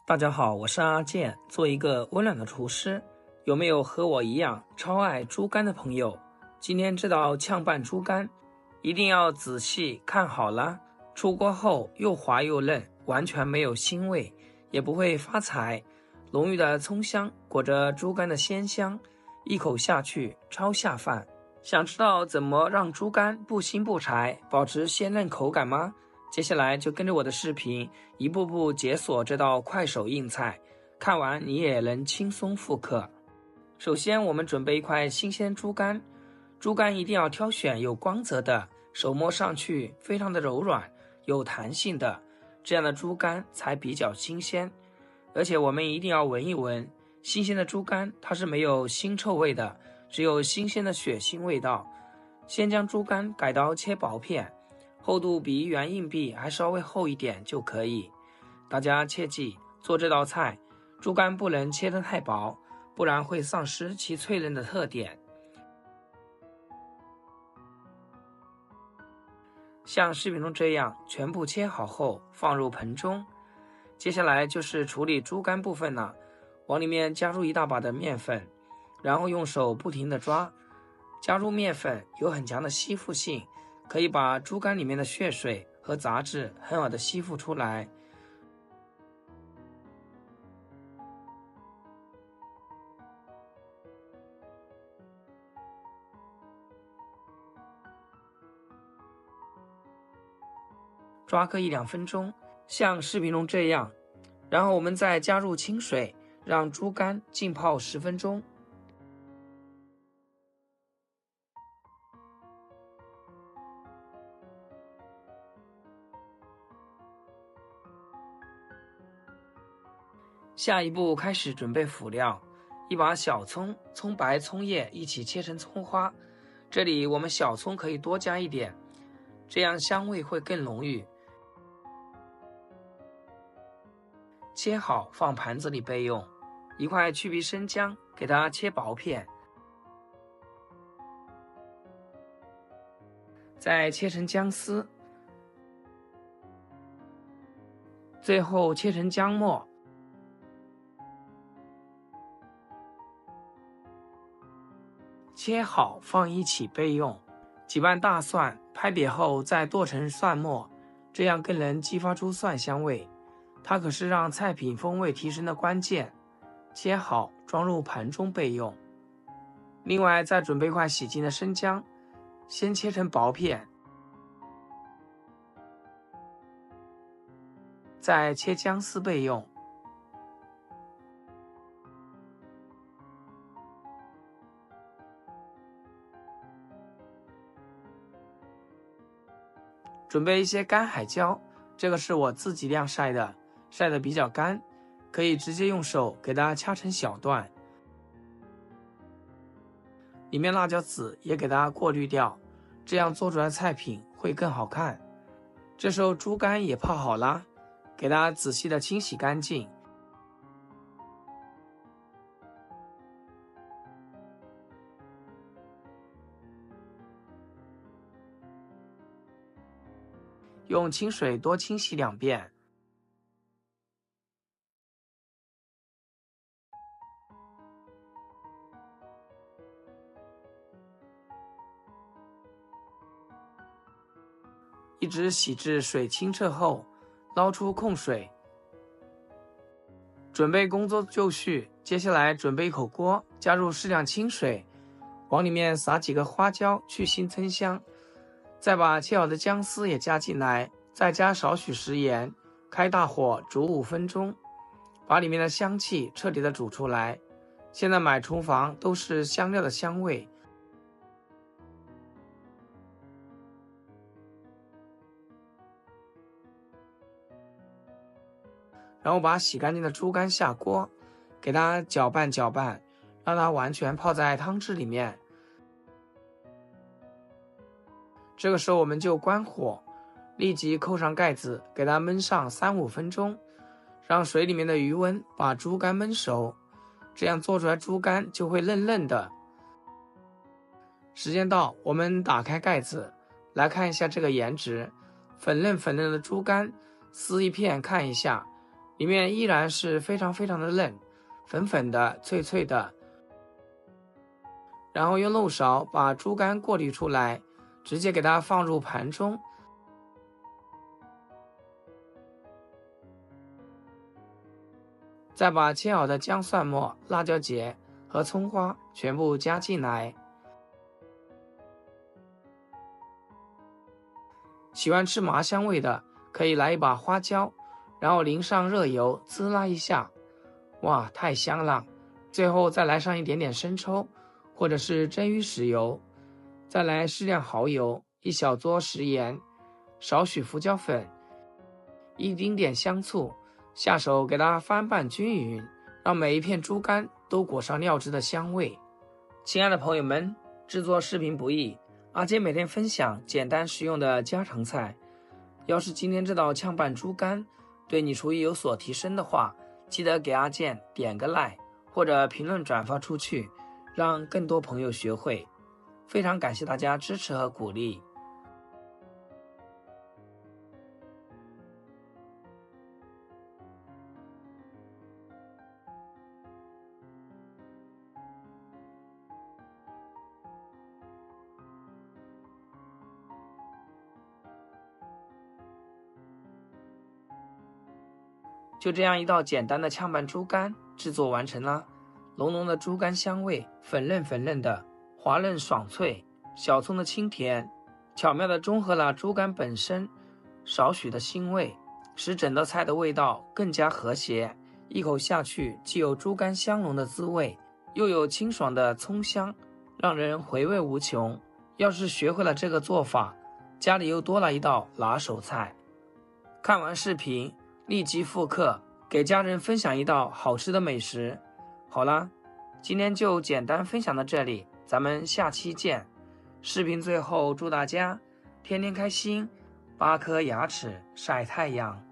大家好，我是阿健，做一个温暖的厨师。有没有和我一样超爱猪肝的朋友？今天这道炝拌猪肝一定要仔细看好了。出锅后又滑又嫩，完全没有腥味，也不会发柴。浓郁的葱香裹着猪肝的鲜香，一口下去超下饭。想知道怎么让猪肝不腥不柴，保持鲜嫩口感吗？接下来就跟着我的视频一步步解锁这道快手硬菜，看完你也能轻松复刻。首先我们准备一块新鲜猪肝，猪肝一定要挑选有光泽的，手摸上去非常的柔软有弹性的，这样的猪肝才比较新鲜。而且我们一定要闻一闻，新鲜的猪肝它是没有腥臭味的，只有新鲜的血腥味道。先将猪肝改刀切薄片，厚度比圆硬币还稍微厚一点就可以。大家切记，做这道菜，猪肝不能切得太薄，不然会丧失其脆嫩的特点。像视频中这样全部切好后放入盆中。接下来就是处理猪肝部分了，往里面加入一大把的面粉，然后用手不停地抓。加入面粉有很强的吸附性，可以把猪肝里面的血水和杂质很好的吸附出来。抓个1-2分钟，像视频中这样，然后我们再加入清水，让猪肝浸泡10分钟。下一步开始准备辅料，一把小葱、葱白、葱叶一起切成葱花，这里我们小葱可以多加一点，这样香味会更浓郁。切好放盘子里备用。一块去皮生姜，给它切薄片，再切成姜丝，最后切成姜末。切好放一起备用。几瓣大蒜拍扁后再剁成蒜末，这样更能激发出蒜香味，它可是让菜品风味提升的关键。切好装入盘中备用。另外再准备一块洗净的生姜，先切成薄片，再切姜丝备用。准备一些干海椒，这个是我自己晾晒的，晒得比较干，可以直接用手给它掐成小段。里面辣椒籽也给它过滤掉，这样做出来的菜品会更好看。这时候猪肝也泡好了，给它仔细的清洗干净。用清水多清洗2遍。一直洗至水清澈后，捞出控水。准备工作就绪，接下来准备一口锅，加入适量清水，往里面撒几个花椒去腥增香，再把切好的姜丝也加进来，再加少许食盐，开大火煮5分钟，把里面的香气彻底的煮出来。现在买厨房都是香料的香味。然后把洗干净的猪肝下锅，给它搅拌搅拌，让它完全泡在汤汁里面。这个时候我们就关火，立即扣上盖子，给它焖上3-5分钟，让水里面的余温把猪肝焖熟，这样做出来猪肝就会嫩嫩的。时间到，我们打开盖子，来看一下这个颜值，粉嫩粉嫩的猪肝，撕一片看一下，里面依然是非常非常的嫩，粉粉的、脆脆的。然后用漏勺把猪肝过滤出来，直接给它放入盘中。再把切好的姜蒜末、辣椒节和葱花全部加进来。喜欢吃麻香味的，可以来一把花椒，然后淋上热油，滋啦一下，哇，太香了！最后再来上一点点生抽，或者是蒸鱼豉油，再来适量蚝油，一小撮食盐，少许胡椒粉，一丁点香醋，下手给它翻拌均匀，让每一片猪肝都裹上料汁的香味。亲爱的朋友们，制作视频不易，阿杰每天分享简单实用的家常菜。要是今天这道炝拌猪肝对你厨艺有所提升的话，记得给阿健点个 like， 或者评论转发出去，让更多朋友学会。非常感谢大家支持和鼓励。就这样一道简单的炝拌猪肝制作完成了，浓浓的猪肝香味，粉嫩的，滑嫩爽脆，小葱的清甜，巧妙地中和了猪肝本身少许的腥味，使整道菜的味道更加和谐。一口下去，既有猪肝香浓的滋味，又有清爽的葱香，让人回味无穷。要是学会了这个做法，家里又多了一道拿手菜。看完视频立即复刻，给家人分享一道好吃的美食。好啦，今天就简单分享到这里，咱们下期见。视频最后祝大家天天开心，8颗牙齿晒太阳。